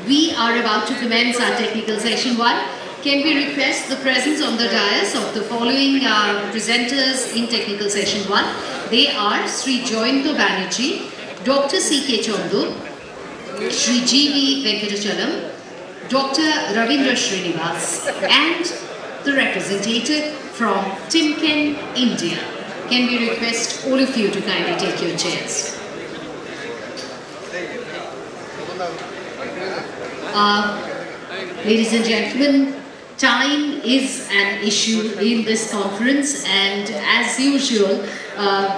we are about to commence our technical session 1. Can we request the presence on the dais of the following presenters in technical session 1? They are Sri Joyanto Banerjee, Dr. C.K. Chandu, Sri G.V. Venkatachalam, Dr. Ravindra Srinivas, and the representative from Timken, India. Can we request all of you to kindly take your chairs? Ladies and gentlemen, time is an issue in this conference, and as usual,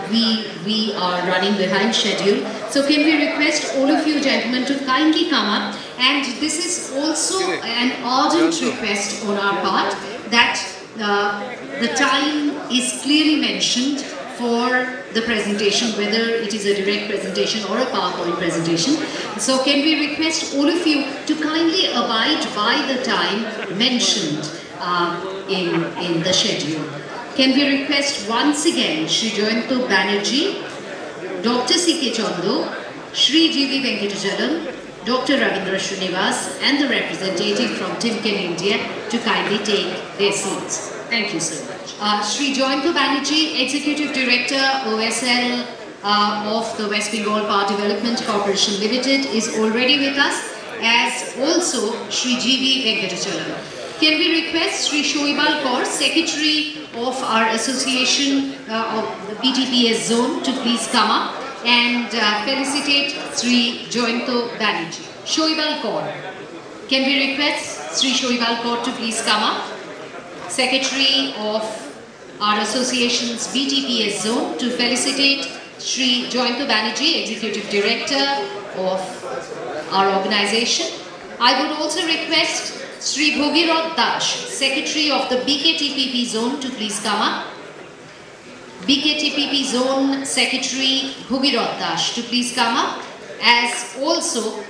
we are running behind schedule. So can we request all of you gentlemen to kindly come up, and this is also an ardent request on our part that the time is clearly mentioned for the presentation, whether it is a direct presentation or a PowerPoint presentation. So can we request all of you to kindly abide by the time mentioned in the schedule. Can we request once again Sri Joyanto Banerjee, Dr. C.K. Chandu, Sri G.V. Venkatachalam, Dr. Ravindra Srinivas, and the representative from Timken, India to kindly take their seats. Thank you so much. Sri Joyanto Banerjee, Executive Director, OSL of the West Bengal Power Development Corporation Limited, is already with us, as also Sri G.V. Venkatachalam. Can we request Sri Shoibal Kaur, Secretary of our Association of the BTPS Zone, to please come up and felicitate Sri Joyanto Banerjee. Shoibal Kaur. Can we request Sri Shoibal Kaur to please come up? Secretary of our association's BTPS Zone, to felicitate Sri Joyanto Banerjee, Executive Director of our organization. I would also request Sri Bhogirath Das, Secretary of the BKTPP Zone, to please come up. BKTPP Zone Secretary Bhogirath Das to please come up, as also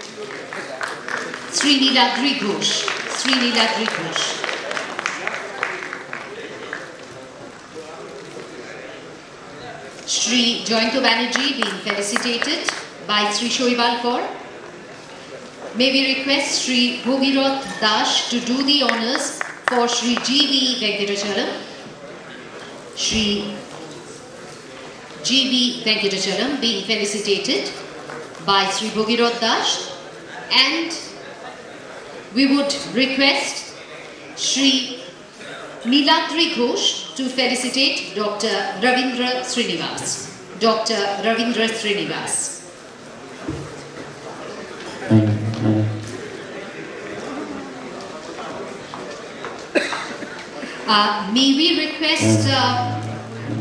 Sri Niladri Ghosh. Sri Niladri Ghosh. Sri Joyanto Banerjee being felicitated by Sri Shoibal Kaur. May we request Sri Bhogirath Das to do the honours for Sri G.V. Venkatachalam. Sri G.V. Venkatachalam being felicitated by Sri Bhogirath Das, and we would request Sri Niladri Ghosh to felicitate Dr. Ravindra Srinivas. Dr. Ravindra Srinivas. May we request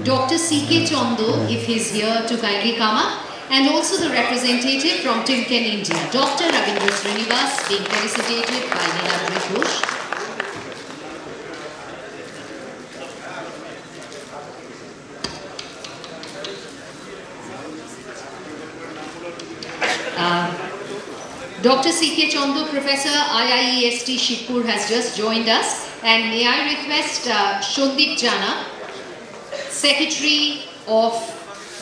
Dr. C.K. Chandu, if he's here, to kindly come up, and also the representative from Timken, India, Dr. Ravindra Srinivas, being felicitated by Niladri Ghosh. Dr. C.K. Chandu, Professor, IIEST Shibpur, has just joined us, and may I request Shondip Jana, Secretary of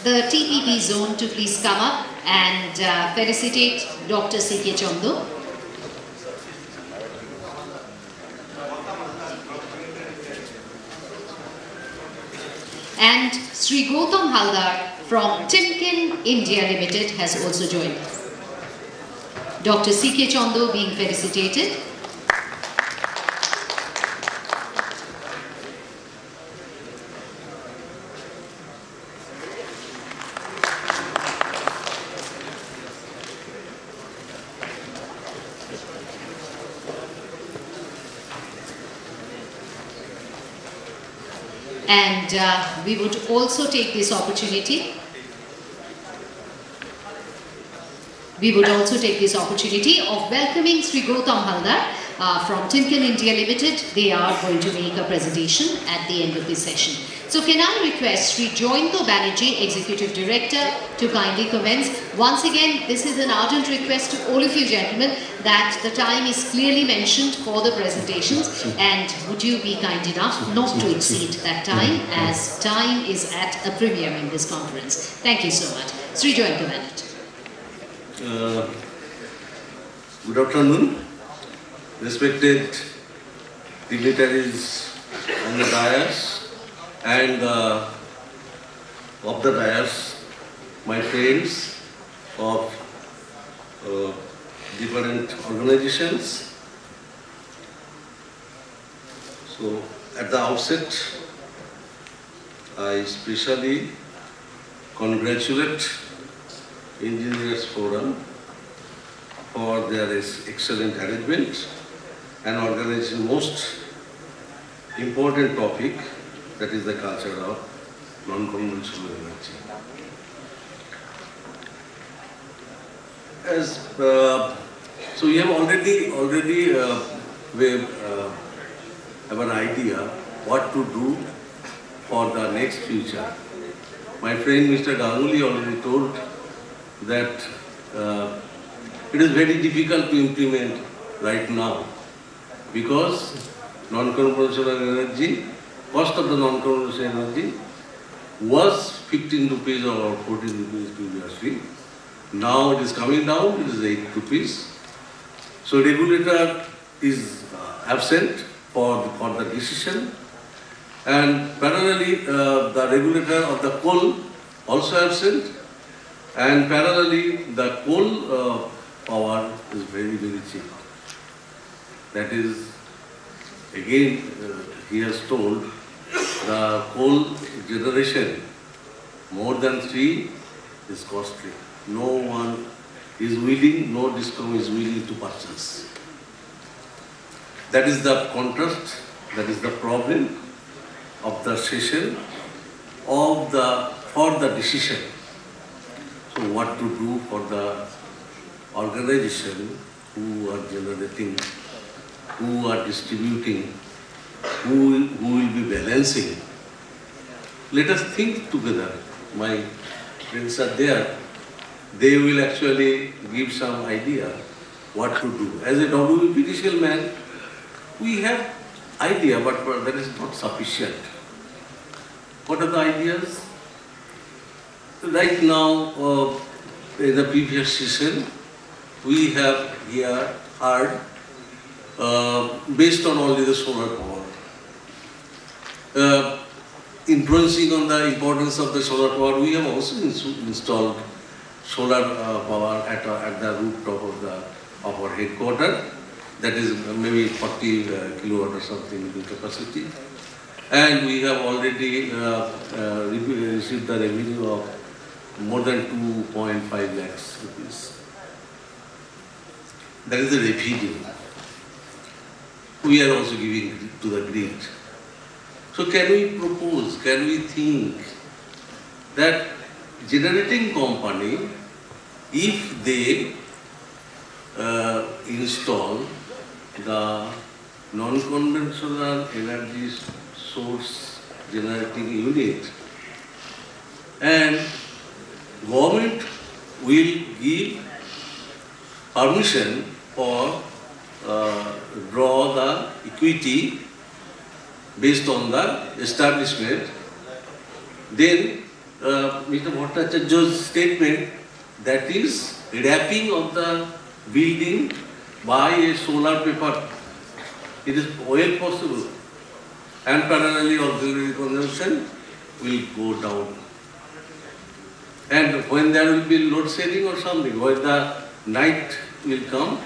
the TPP Zone, to please come up and felicitate Dr. C.K. Chandu. And Sri Gautam Haldar from Timken India Limited has also joined us. Dr. C.K. Chandu being felicitated. And we would also take this opportunity. We would also take this opportunity of welcoming Sri Gautam Haldar from Timken India Limited. They are going to make a presentation at the end of this session. So can I request Sri Joyanto Banerjee, Executive Director, to kindly commence. Once again, this is an ardent request to all of you gentlemen that the time is clearly mentioned for the presentations, and would you be kind enough not to exceed that time, as time is at a premiere in this conference. Thank you so much. Sri Joyanto Banerjee. Good afternoon, respected dignitaries on the dais and of the dais, my friends of different organizations. So at the outset, I especially congratulate Engineers Forum for their excellent arrangement and organizing most important topic, that is the culture of non-conventional energy. So we have already have an idea what to do for the next future. My friend Mr. Ganguly already told that it is very difficult to implement right now because non-conventional energy, cost of the non-conventional energy was 15 rupees or 14 rupees previously. Now it is coming down, it is 8 rupees. So regulator is absent for the decision, and parallelly the regulator of the coal also absent, and parallelly the coal power is very, very cheap. That is, again, he has told the coal generation more than 3 is costly. No one is willing, no DISCOM is willing to purchase. That is the contrast, that is the problem of the session for the decision. So what to do for the organization who are generating, who are distributing, who will be balancing. Let us think together. My friends are there. They will actually give some idea what to do. As a WBPTCL man, we have idea, but that is not sufficient. What are the ideas? Right now, in the previous session, we have here heard based on only the solar power. Influencing on the importance of the solar power, we have also installed solar power at the rooftop of our headquarters. That is maybe 40 kilowatt or something in capacity. And we have already received the revenue of more than 2.5 lakhs rupees. That is the revenue. We are also giving to the grid. So can we propose, can we think that generating company, if they install the non-conventional energy source generating unit, and government will give permission for draw the equity based on the establishment, then Mr. Bhattacharya's statement, that is wrapping of the building by a solar paper, it is well possible, and parallelly auxiliary consumption will go down. And when there will be load shedding or something, when the night will come,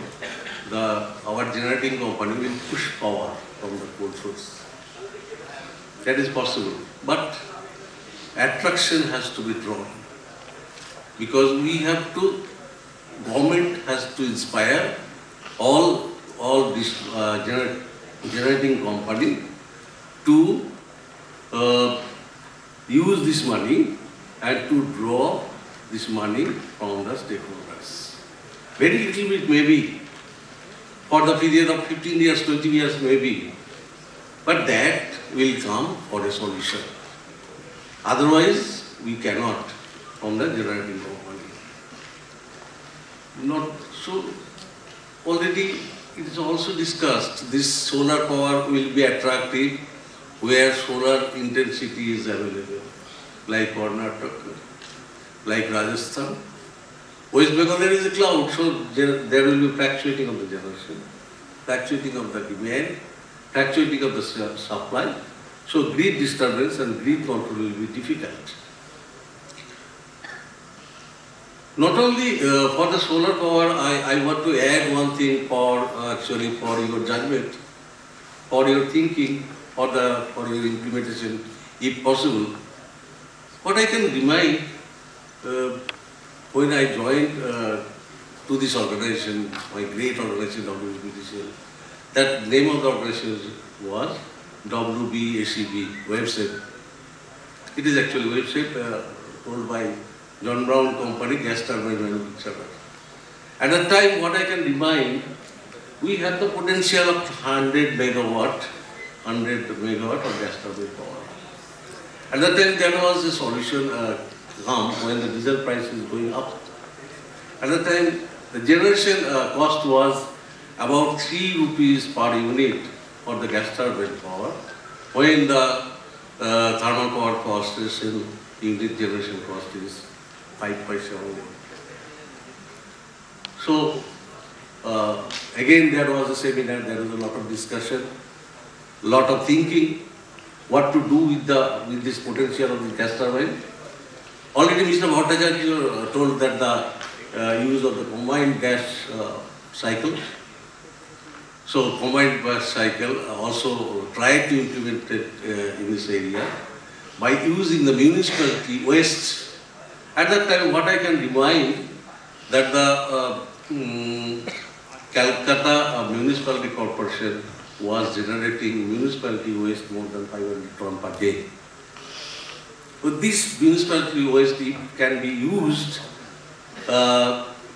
our generating company will push power from the coal source. That is possible, but attraction has to be drawn, because we have to, government has to inspire all this generating company to use this money and to draw this money from the stakeholders. Very little bit maybe, for the period of 15 years, 20 years maybe, but that will come for a solution. Otherwise, we cannot from the generating company. Not so. Already it is also discussed, this solar power will be attractive where solar intensity is available, like Karnataka, like Rajasthan, West Bengal there is a cloud, so there will be fluctuating of the generation, fluctuating of the demand, fluctuating of the supply. So grid disturbance and grid control will be difficult. Not only for the solar power, I want to add one thing for actually for your judgment, for your thinking, for your implementation, if possible. What I can remind when I joined to this organization, my great organization WBTCL, that name of the organization was WBACB, website. It is actually website told by John Brown Company, gas turbine manufacturer. At that time, what I can remind, we had the potential of 100 megawatt of gas turbine power. At that time, there was a solution come when the diesel price is going up. At that time, the generation cost was about 3 rupees per unit for the gas turbine power, when the thermal power cost is in unit generation cost is 5 paisa only. So, again there was a seminar, there was a lot of discussion, lot of thinking, what to do with this potential of the gas turbine. Already Mr. Bhattacharya told that the use of the combined gas cycle. So combined gas cycle also tried to implement it in this area by using the municipality waste. At that time, what I can remind that the Calcutta Municipality Corporation was generating municipality waste more than 500 tons per day. So this municipality waste, if can be used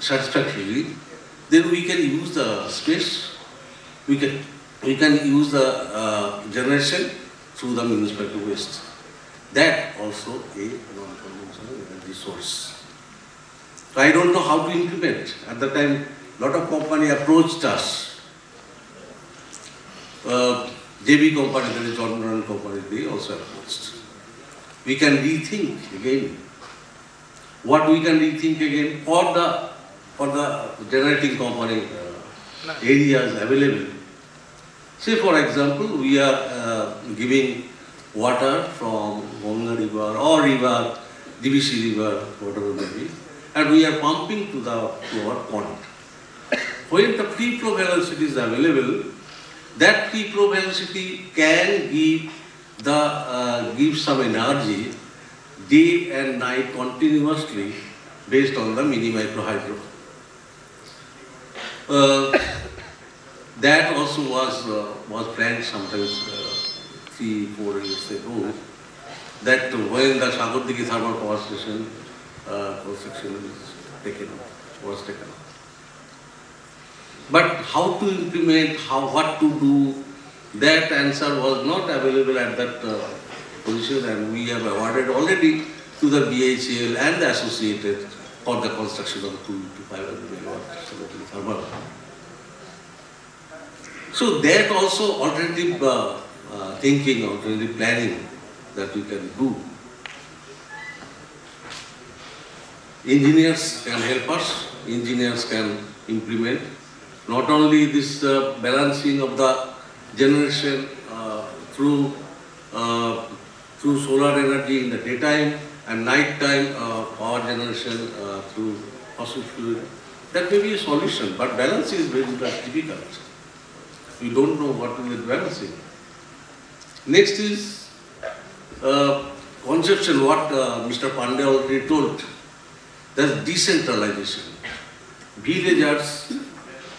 satisfactorily, then we can use the space, we can use the generation through the municipality waste. That also a non-conventional energy source. So I don't know how to implement. At the time, a lot of company approached us. JB company, that is John Brown company, they also approached. We can rethink again. What we can rethink again for the generating company areas available. Say for example, we are giving water from Ganga river or river, DBC river, whatever it may be, and we are pumping to our pond. When the free flow velocity is available, that free flow velocity can give some energy day and night continuously based on the mini micro hydro. That also was planned sometimes 3-4 years ago, that when the Sagurdiki thermal power station construction was taken up. But how to implement, what to do, that answer was not available at that position, and we have awarded already to the BHEL and the associated for the construction of 2 to 500 megawatt thermal. So that also alternative thinking, alternative planning that we can do. Engineers can help us, engineers can implement. Not only this balancing of the generation through solar energy in the daytime and nighttime power generation through fossil fuel, that may be a solution, but balance is very difficult. We don't know what to do with balancing. Next is conception, what Mr. Pandey already told, that's decentralization.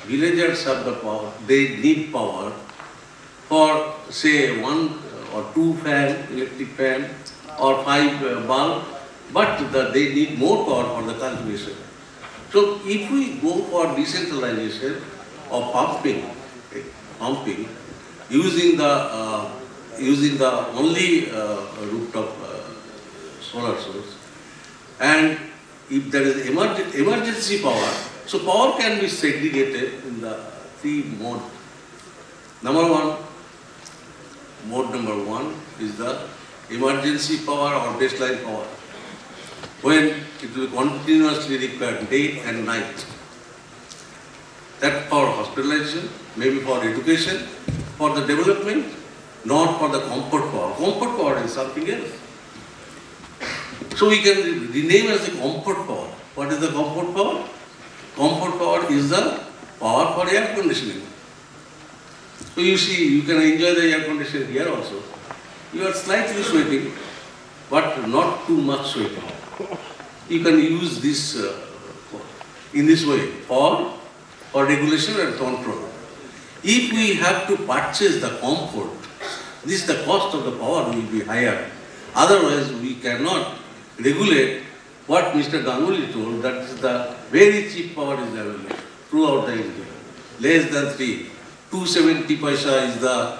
Villagers have the power, they need power for say 1 or 2 fan, electric fan or 5 bulb, but they need more power for the cultivation. So if we go for decentralization or pumping using the only rooftop solar source, and if there is emergency power, so power can be segregated in the 3 modes. Mode number one is the emergency power or baseline power. when it will continuously require day and night. That for hospitalization, maybe for education, for the development, not for the comfort power. Comfort power is something else. So we can rename as the comfort power. What is the comfort power? Comfort power is the power for air conditioning. So you see, you can enjoy the air conditioning here also. You are slightly sweating, but not too much sweating. You can use this in this way for regulation and control. If we have to purchase the comfort, the cost of the power will be higher. Otherwise, we cannot regulate what Mr. Ganguly told, that is the very cheap power is available throughout the India. Less than 3. 270 paisa is the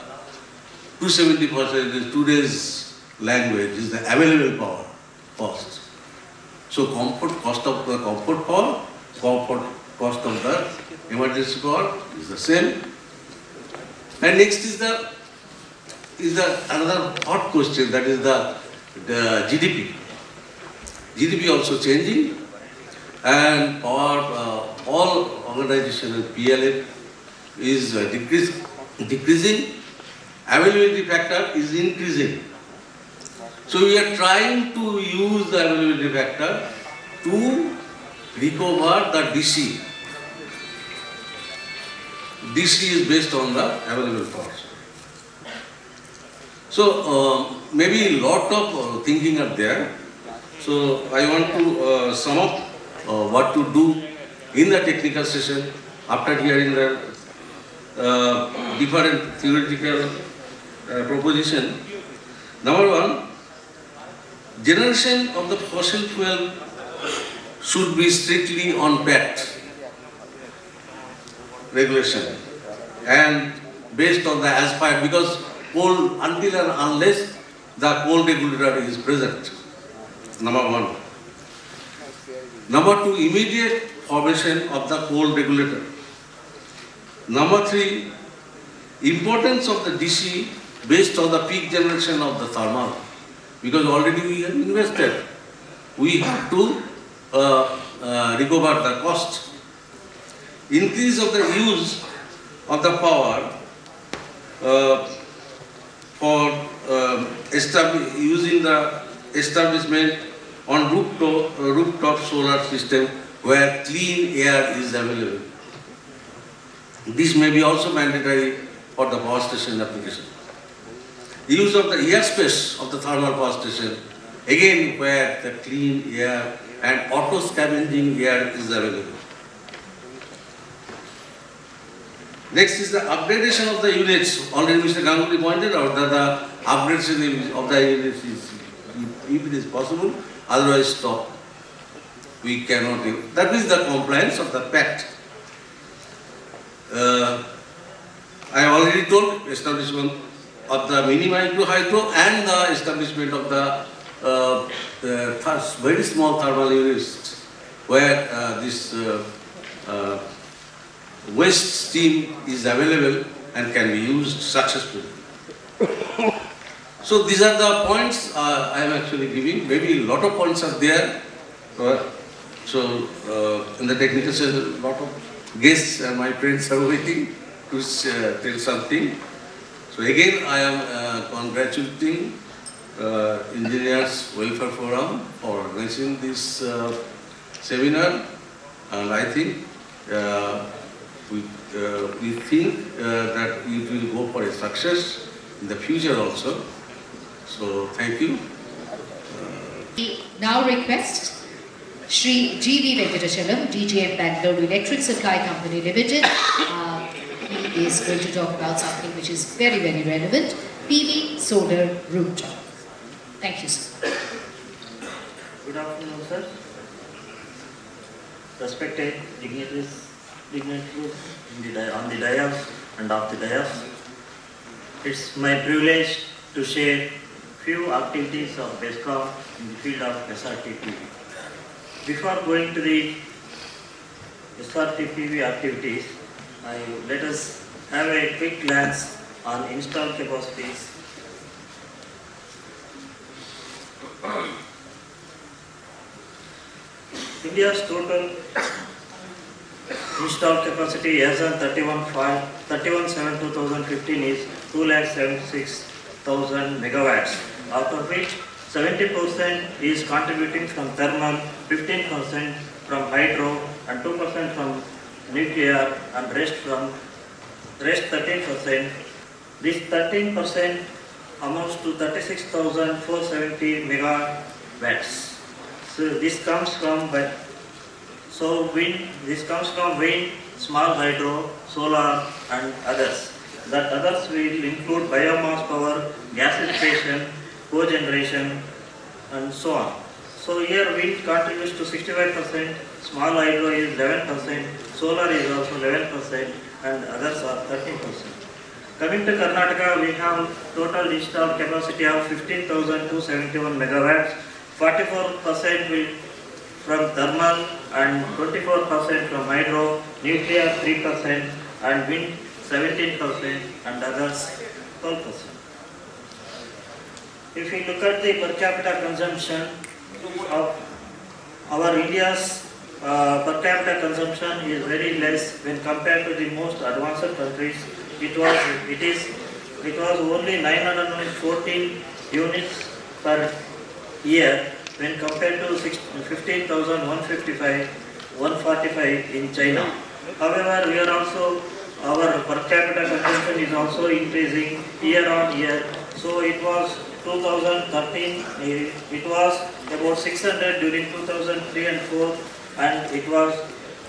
270 paisa is today's language, is the available power cost. So cost of the comfort power, cost of the emergency power is the same. And next is another hot question, that is the GDP. GDP also changing, and power, all organizations, PLF is decreasing, availability factor is increasing. So we are trying to use the availability factor to recover the DC. DC is based on the available power. So maybe a lot of thinking are there. So I want to sum up what to do in the technical session after hearing the different theoretical proposition. Number one, generation of the fossil fuel should be strictly on pact regulation and based on the aspire, because coal, until and unless the coal regulator is present. Number one. Number two, immediate formation of the coal regulator. Number three, importance of the DC based on the peak generation of the thermal, because already we have invested. We have to recover the cost. Increase of the use of the power for using the establishment on rooftop solar system where clean air is available. This may be also mandatory for the power station application. Use of the airspace of the thermal power station, again where the clean air and auto-scavenging air is available. Next is the upgradation of the units. Already Mr. Ganguly pointed out that the upgradation of the units is, if it is possible, otherwise stop. We cannot do. That is the compliance of the pact. I already told establishment of the mini micro hydro and the establishment of the very small thermal units where this waste steam is available and can be used successfully. So these are the points I am actually giving. Maybe a lot of points are there. So in the technical session, a lot of guests and my friends are waiting to tell something. So again, I am congratulating Engineers Welfare Forum for organizing this seminar, and I think we think that it will go for a success in the future also. So thank you. We now request Shri G.V. Venkatachalam, DGM Bangalore Electric Supply Company Limited. He is going to talk about something which is very, very relevant, PV solar rooftop. Thank you, sir. Good afternoon, sir. Respected dignitaries on the dais and off the dais. It's my privilege to share few activities of BESCOM in the field of SRTPV. Before going to the SRTPV activities, let us have a quick glance on installed capacities. India's total installed capacity as on 31/7/2015 is 2,76,000 megawatts, out of which 70% is contributing from thermal, 15% from hydro, and 2% from nuclear, and rest 13%. This 13% amounts to 36,470 megawatts. So this comes from wind. This comes from wind, small hydro, solar, and others. That others will include biomass power, gasification, cogeneration, and so on. So here wind contributes to 65%, small hydro is 11%, solar is also 11%, and others are 13%. Coming to Karnataka, we have total installed capacity of 15,271 megawatts. 44% will from thermal and 24% from hydro, nuclear 3% and wind 17% and others 12%. If we look at the per capita consumption of our India's per capita consumption is very less when compared to the most advanced countries. It was only 914 units per year when compared to 15,145 in China. However, our per capita consumption is also increasing year on year. So it was 2013, it was about 600 during 2003 and 4, and it was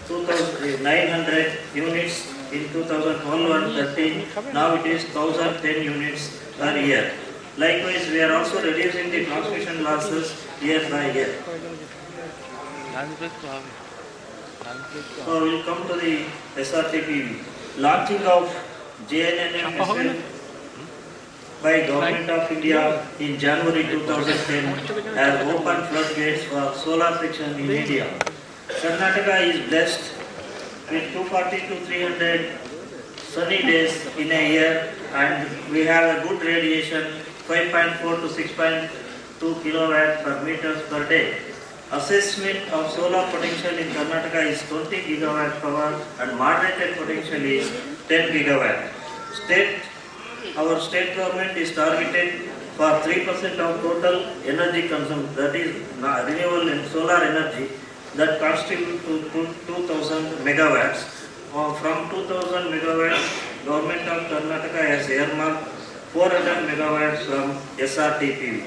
2,900 units in 2012 and 13. Now it is 1,010 units per year. Likewise, we are also reducing the transmission losses year by year. So we will come to the SRTPV. Launching of JNNM by Government of India in January 2010 has opened floodgates for solar section in India. Karnataka is blessed with 240 to 300 sunny days in a year, and we have a good radiation, 5.4 to 6.2 kilowatt per meters per day. Assessment of solar potential in Karnataka is 20 gigawatt power and moderated potential is 10 gigawatt. Our state government is targeted for 3% of total energy consumption, that is renewable and solar energy, that constitute to 2,000 megawatts. From 2,000 megawatts, Government of Karnataka has earmarked 400 megawatts from SRTPV.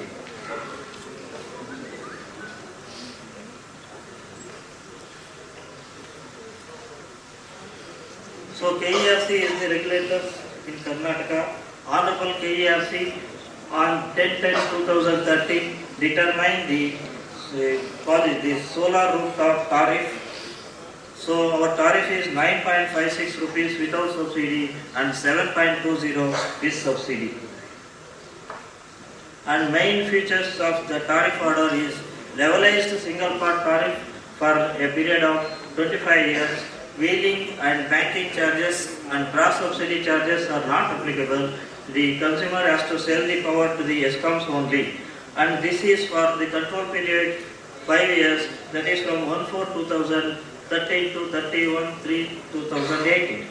So KERC is the regulator in Karnataka. Honorable KERC on 10/10/2013 determined the solar rooftop tariff. So our tariff is 9.56 rupees without subsidy and 7.20 with subsidy. And main features of the tariff order is levelized single part tariff for a period of 25 years. Wheeling and banking charges and cross-subsidy charges are not applicable. The consumer has to sell the power to the ESCOMs only. And this is for the control period 5 years, that is from 1/4/2013 to 31/3/2018.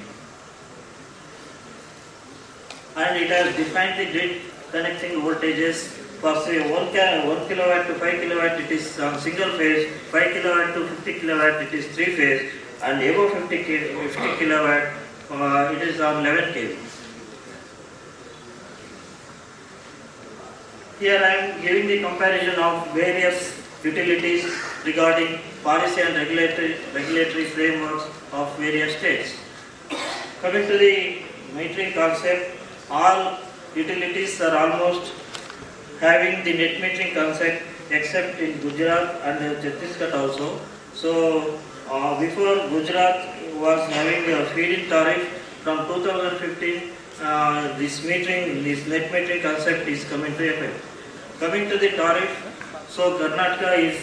And it has defined the grid connecting voltages. For say 1 kilowatt to 5 kilowatt it is on single phase, 5 kilowatt to 50 kilowatt it is 3 phase, and above 50 kilowatt it is on 11 kV. Here I am giving the comparison of various utilities regarding policy and regulatory frameworks of various states. Coming to the metering concept, all utilities are almost having the net metering concept except in Gujarat and Chhattisgarh also. So before Gujarat was having a feed-in tariff, from 2015 this net metering concept is coming to effect. Coming to the tariff, so Karnataka is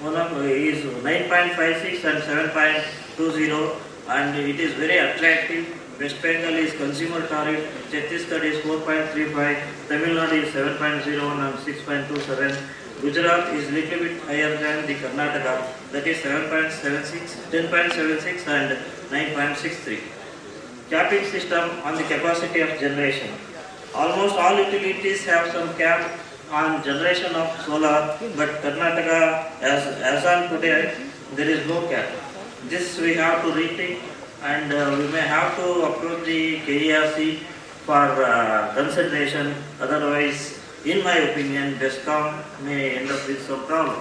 9.56 and 7.20, and it is very attractive. West Bengal is consumer tariff, Chhattisgarh is 4.35, Tamil Nadu is 7.01 and 6.27, Gujarat is little bit higher than the Karnataka, that is 7.76, 10.76 and 9.63. Capping system on the capacity of generation. Almost all utilities have some cap on generation of solar, but Karnataka, as on today, there is no cap. This we have to rethink, and we may have to approach the KERC for consideration. Otherwise, in my opinion, DESCOM may end up with some problem.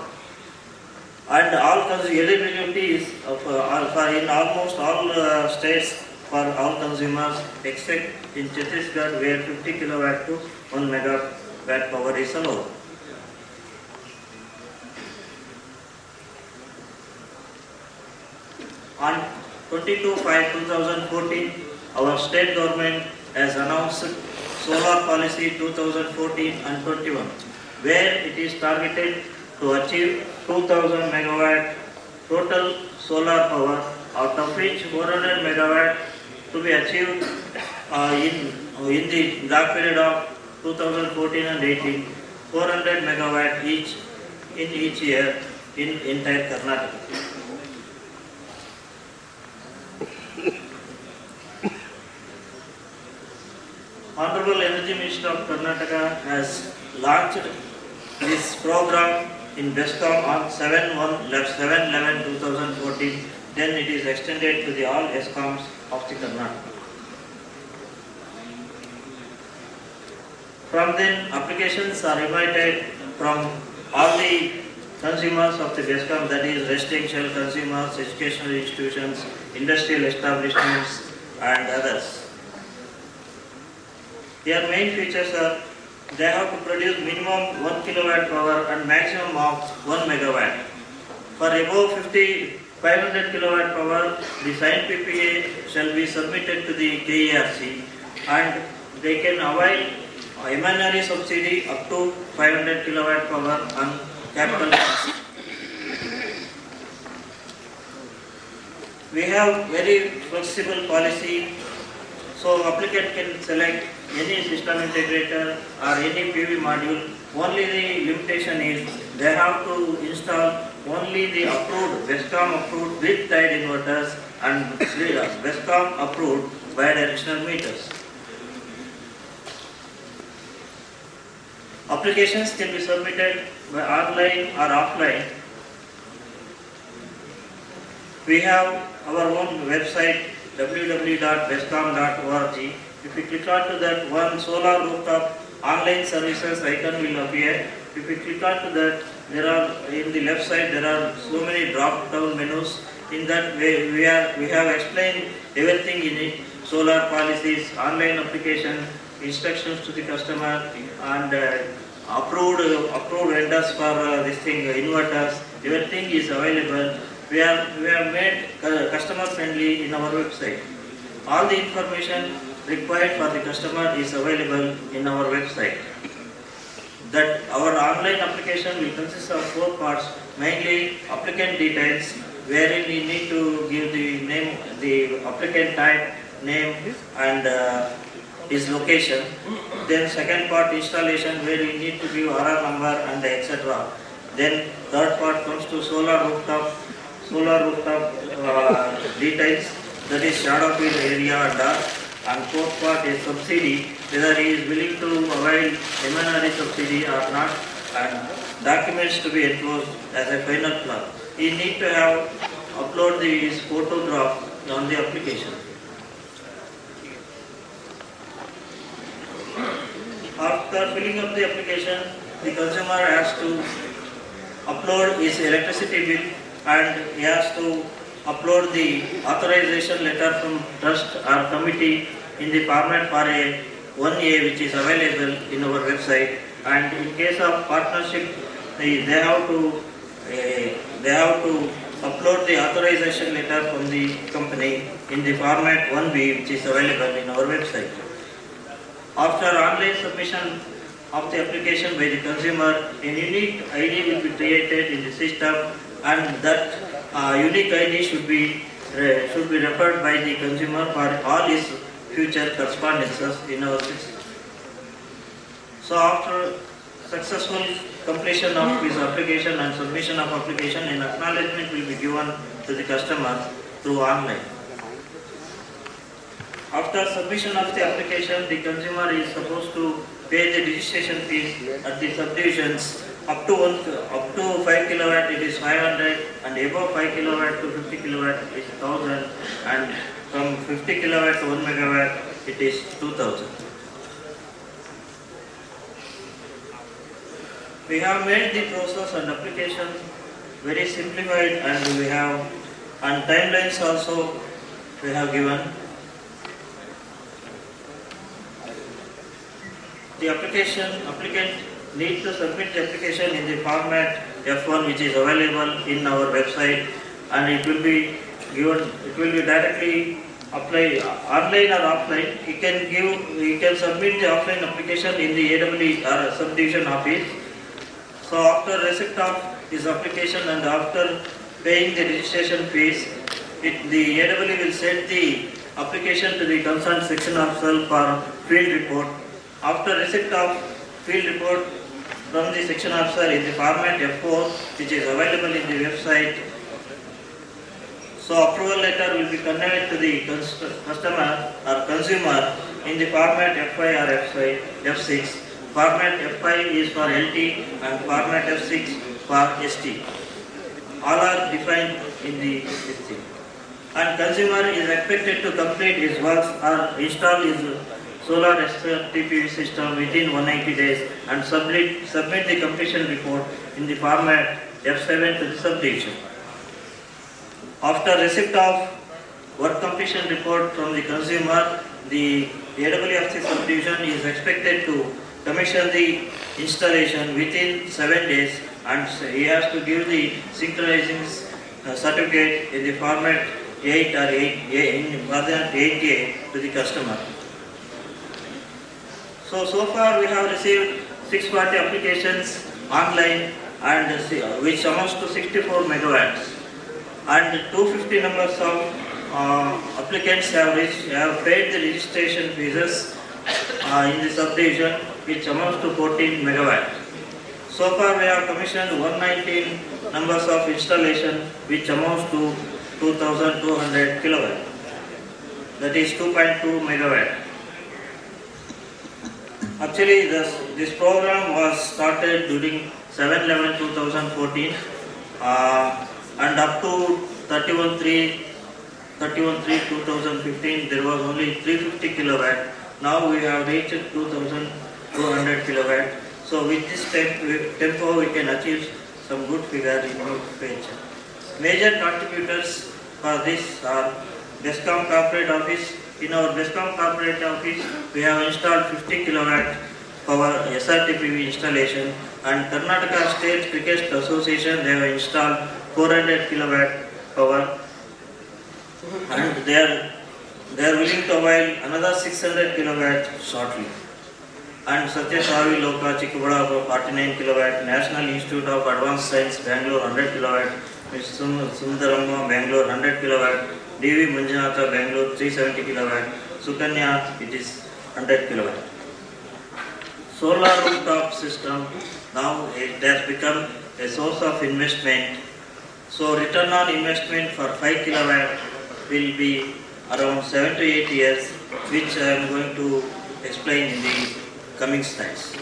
And all eligibilities are in almost all states for all consumers, except in Chhattisgarh, where 50 kilowatt to 1 megawatt power is allowed. On 22/5/2014, our state government has announced Solar Policy 2014 and 21, where it is targeted to achieve 2000 megawatt total solar power, out of which 400 megawatt to be achieved in the dark period of 2014 and 18, 400 megawatt each in each year in entire Karnataka. Honorable Energy Minister of Karnataka has launched this program in DESCOM on 7/11/2014. Then it is extended to the all ESCOMs of the Karnataka. From then, applications are invited from all the consumers of the DESCOM, that is residential consumers, educational institutions, industrial establishments and others. Their main features are they have to produce minimum 1 kilowatt power and maximum of 1 megawatt. For above 500 kilowatt power, the signed PPA shall be submitted to the KERC, and they can avail M&RE subsidy up to 500 kilowatt power on capital cost. We have very flexible policy, so applicant can select any system integrator or any PV module. Only the limitation is they have to install only the approved, DESCOM approved grid tied inverters and DESCOM approved bidirectional meters. Applications can be submitted by online or offline. We have our own website www.descom.org. If you click onto that, one solar rooftop online services icon will appear. If you click onto that, there are in the left side there are so many drop down menus. In that way, we have explained everything in it: solar policies, online application, instructions to the customer, and approved vendors for this thing, inverters. Everything is available. We have made customer friendly in our website. All the information required for the customer is available in our website. That our online application will consist of 4 parts, mainly applicant details, wherein we need to give the name, the applicant type, name and his location. Then second part, installation, where we need to give RR number and etc. Then third part comes to solar rooftop details, that is shadow field area and dark. And fourth part is subsidy, whether he is willing to avail M&RE subsidy or not, and documents to be enclosed as a final plan. He need to have upload his photograph on the application. After filling up the application, the consumer has to upload his electricity bill, and he has to upload the authorization letter from trust or committee in the format for a 1A, which is available in our website. And in case of partnership, they have to upload the authorization letter from the company in the format 1B, which is available in our website. After online submission of the application by the consumer, a unique ID will be created in the system, and that unique ID should be referred by the consumer for all his future correspondences in our system. So after successful completion of his application and submission of application, an acknowledgement will be given to the customer through online. After submission of the application, the consumer is supposed to pay the registration fees at the subdivisions. Up to 5 kilowatt it is 500, and above 5 kilowatt to 50 kilowatt is 1000, and from 50 kilowatt to 1 megawatt it is 2000. We have made the process and application very simplified, and we have timelines also we have given. The applicant needs to submit the application in the format F1, which is available in our website, and it will be directly applied online or offline. He can submit the offline application in the AWE or subdivision office. So after receipt of his application and after paying the registration fees, the AWE will send the application to the concerned section officer for field report. After receipt of field report from the section officer in the format F4, which is available in the website, so approval letter will be conveyed to the customer or consumer in the format F5 or F6. Format F5 is for LT and format F6 for ST. All are defined in the ST. And consumer is expected to complete his works or install his solar TPV system within 180 days and submit the completion report in the format F7 to the subdivision. After receipt of work completion report from the consumer, the AWE of the subdivision is expected to commission the installation within 7 days, and he has to give the synchronizing certificate in the format 8 or 8A to the customer. So far we have received 640 applications online, and which amounts to 64 megawatts, and 250 numbers of applicants have paid the registration fees in the subdivision, which amounts to 14 megawatt. So far we have commissioned 119 numbers of installation, which amounts to 2200 kilowatt, that is 2.2 megawatt. Actually, this program was started during 7/11/2014 and up to 31/3/2015 there was only 350 kilowatt. Now we have reached 2200 kilowatt. So with this tempo we can achieve some good figure in our future. Major contributors for this are Bescom Corporate Office. In our Bescom Corporate Office, we have installed 50 kilowatt power SRTPV installation, and Karnataka State Cricket Association, they have installed 400 kilowatt power, and they are willing to avail another 600 kilowatt shortly. And Satyasavi Loka Chikkaballapura 49 kilowatt, National Institute of Advanced Science Bangalore 100 kilowatt, Sundaramma Bangalore 100 kilowatt, DV Manjunatha Bangalore 370 kilowatt, Sukanya it is 100 kilowatt. Solar rooftop system, now it has become a source of investment. So return on investment for 5 kilowatt will be around 7 to 8 years, which I am going to explain in the coming slides.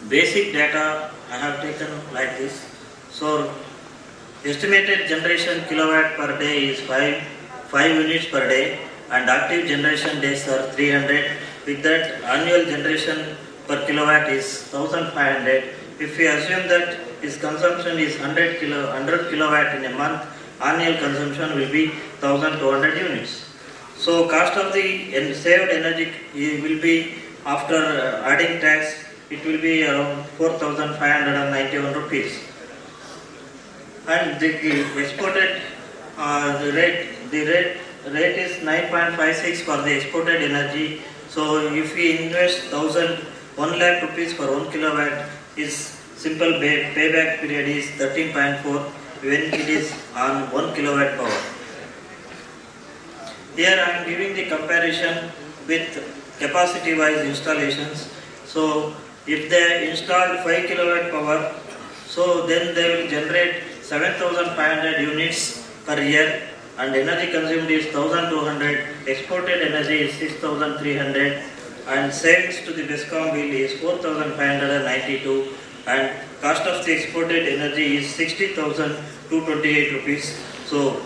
Basic data I have taken like this. So estimated generation kilowatt per day is 5 units per day, and active generation days are 300. With that, annual generation per kilowatt is 1500. If we assume that his consumption is 100 kilowatt in a month, annual consumption will be 1200 units. So cost of the saved energy will be, after adding tax, it will be around 4591 rupees. And the exported the rate is 9.56 for the exported energy. So if we invest 1 lakh rupees for 1 kilowatt, his simple payback period is 13.4 when it is on 1 kilowatt power. Here I am giving the comparison with capacity wise installations. So If they installed 5 kilowatt power, so then they will generate 7,500 units per year, and energy consumed is 1,200, exported energy is 6,300, and savings to the BESCOM bill is 4,592, and cost of the exported energy is 60,228 rupees. So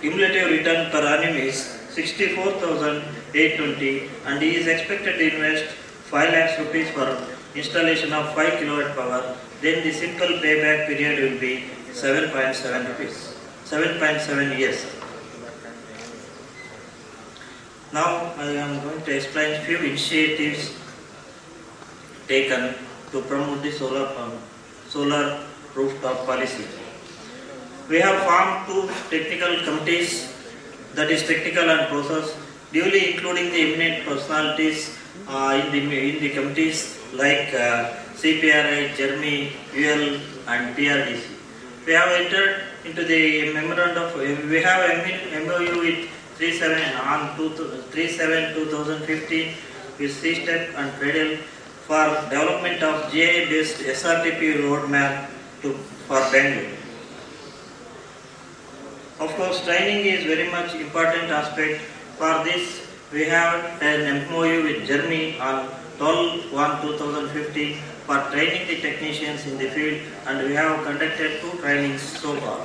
cumulative return per annum is 64,820, and he is expected to invest 5 lakhs rupees for installation of 5 kilowatt power. Then the simple payback period will be 7.7 years. Now I am going to explain few initiatives taken to promote the solar rooftop policy. We have formed 2 technical committees, that is technical and process, duly including the eminent personalities in the committees like CPRI, Jeremy, UL and PRDC. We have entered into the memorandum. We have MOU with 3/7/2015 with C-Step and Cradle for development of GI-based SRTP roadmap for Bangalore. Of course, training is very much important aspect. For this, we have an MOU with Jeremy on 12/1/2015 for training the technicians in the field, and we have conducted 2 trainings so far.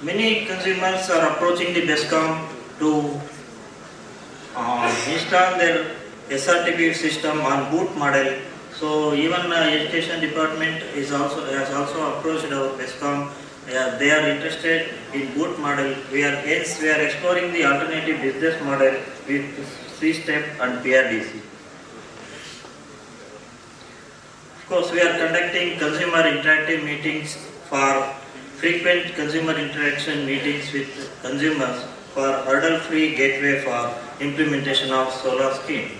Many consumers are approaching the BESCOM to install their SRTP system on boot model. So even education department has also approached our BESCOM. They are interested in boot model. We are exploring the alternative business model with C-Step and PRDC. Of course, we are conducting consumer interactive meetings for frequent consumer interaction meetings with consumers for hurdle-free gateway for implementation of solar scheme.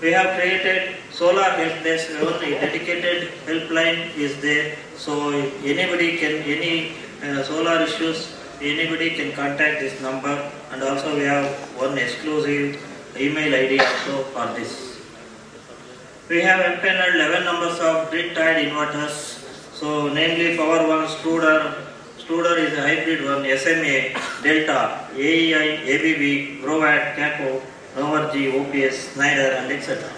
We have created solar help desk. A dedicated helpline is there, so anybody can, any solar issues, anybody can contact this number, and also we have one exclusive email ID also for this. We have empaneled 11 numbers of grid-tied inverters. So namely Power One, Struder is a hybrid one, SMA, Delta, AEI, ABB, Grovat, Caco, Novargy, OPS, Snyder and etc.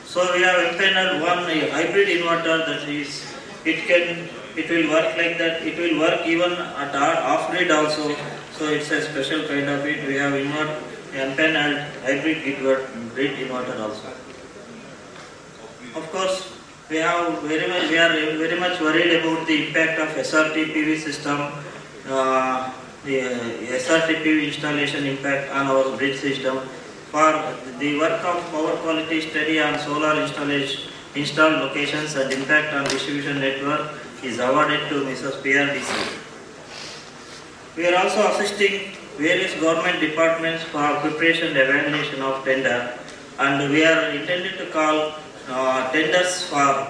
So we have empaneled one hybrid inverter, that is, it will work like that, it will work even at off-grid also. So it's a special kind of it. We have empaneled hybrid grid inverter also. Of course, we are very much worried about the impact of SRTPV system, the SRTPV installation impact on our grid system. For the work of power quality study on solar installed locations and impact on distribution network is awarded to Mrs. PRDC. We are also assisting various government departments for preparation and evaluation of tender, and we are intended to call tenders for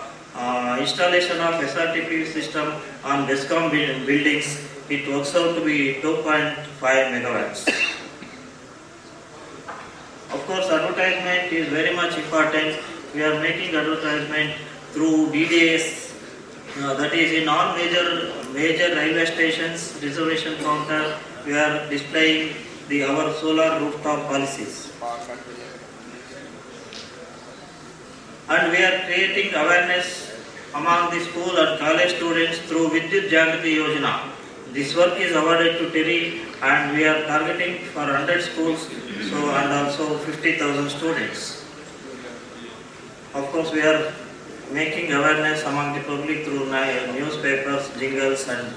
installation of SRTP system on BESCOM buildings. It works out to be 2.5 megawatts. Of course, advertisement is very much important. We are making advertisement through DDS, that is in all major railway stations, reservation counter. We are displaying our solar rooftop policies. And we are creating awareness among the school and college students through Vidyut Jagrati Yojana. This work is awarded to TERI, and we are targeting for 100 schools, and also 50,000 students. Of course, we are making awareness among the public through newspapers, jingles and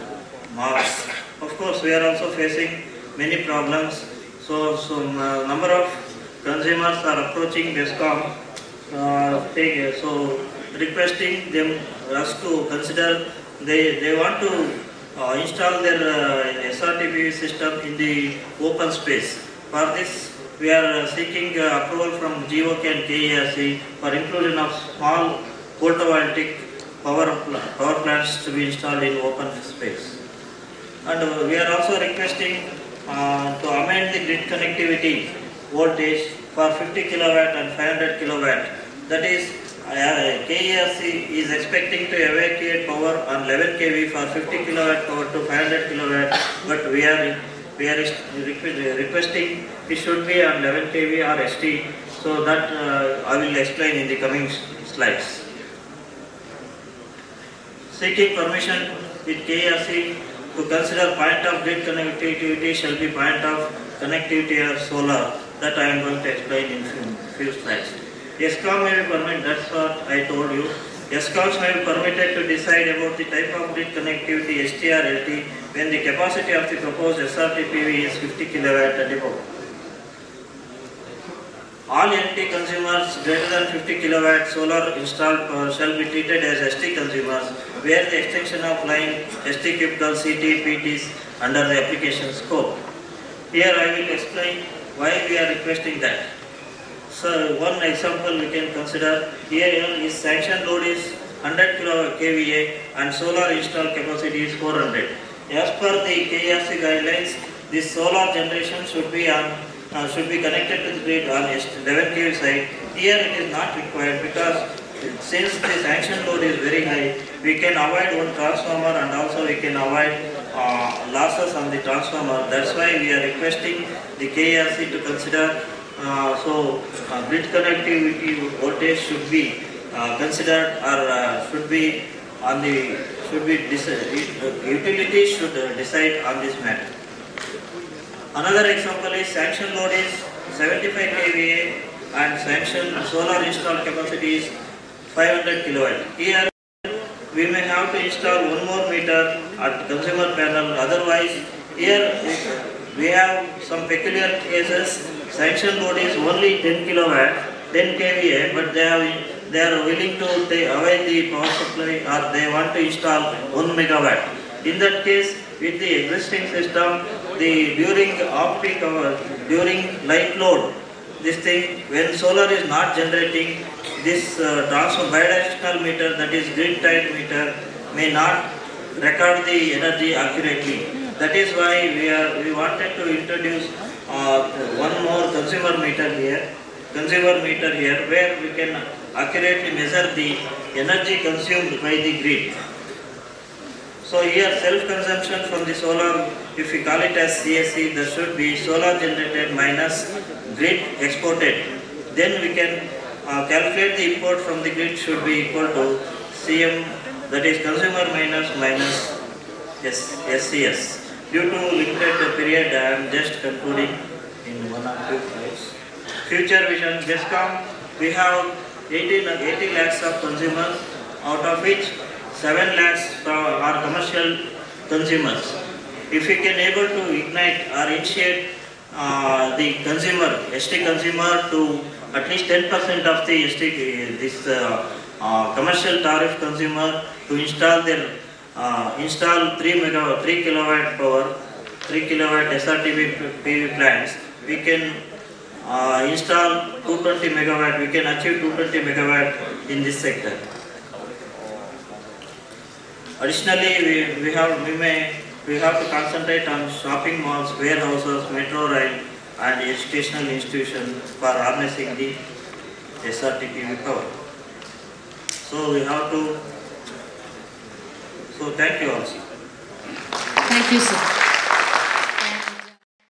marks. Of course, we are also facing many problems. So number of consumers are approaching BESCOM, so requesting us to consider, they want to install their SRTP system in the open space. For this, we are seeking approval from GOK and KERC for inclusion of small photovoltaic power plants to be installed in open space. And we are also requesting to amend the grid connectivity voltage for 50 kilowatt and 500 kilowatt. That is, KERC is expecting to evacuate power on 11 kV for 50 kilowatt power to 500 kilowatt, but we are requesting it should be on 11 kV or ST. So that I will explain in the coming slides. Seeking permission with KERC to consider point of grid connectivity shall be point of connectivity or solar. That I am going to explain in few slides. ESCOM may be permitted, that's what I told you. ESCOMs may be permitted to decide about the type of grid connectivity ST or LT when the capacity of the proposed SRT PV is 50 kilowatt and above. All LT consumers greater than 50 kilowatt solar installed power shall be treated as ST consumers, where the extension of line ST cubical CT PTs under the application scope. Here I will explain why we are requesting that. So one example we can consider here is sanction load is 100 kVA and solar installed capacity is 400. As per the KERC guidelines, this solar generation should be connected to the grid on 11 kV side. Here it is not required because since the sanction load is very high, we can avoid one transformer and also we can avoid losses on the transformer. That's why we are requesting the KERC to consider. Grid connectivity voltage should be considered or utility should decide on this matter. Another example is sanction load is 75 kVA and sanction solar installed capacity is 500 kilowatt. Here we may have to install one more meter at consumer panel. Otherwise, here we have some peculiar cases. Sanction load is only 10 kilowatt, 10 kVA, but they are willing to avoid the power supply or they want to install 1 megawatt. In that case, with the existing system, during off-peak hour, during light load, this thing, when solar is not generating, this bidirectional meter, that is grid-tied meter, may not record the energy accurately. That is why we wanted to introduce one more consumer meter here, where we can accurately measure the energy consumed by the grid. So here self-consumption from the solar, if we call it as CSC, there should be solar generated minus grid exported. Then we can calculate the import from the grid should be equal to CM, that is consumer minus SCS. Due to limited period, I am just concluding in 1 or 2 slides. Future vision, BESCOM, we have 80 lakhs of consumers, out of which 7 lakhs are commercial consumers. If we can able to ignite or initiate the consumer, ST consumer to at least 10% of the commercial tariff consumer to install their 3 kilowatt power, 3 kilowatt SRT PV plants, we can install 220 megawatt, we can achieve 220 megawatt in this sector. Additionally, we have to concentrate on shopping malls, warehouses, metro rail and educational institutions for harnessing the SRT PV power. So we have to, so thank you also. Thank you, sir.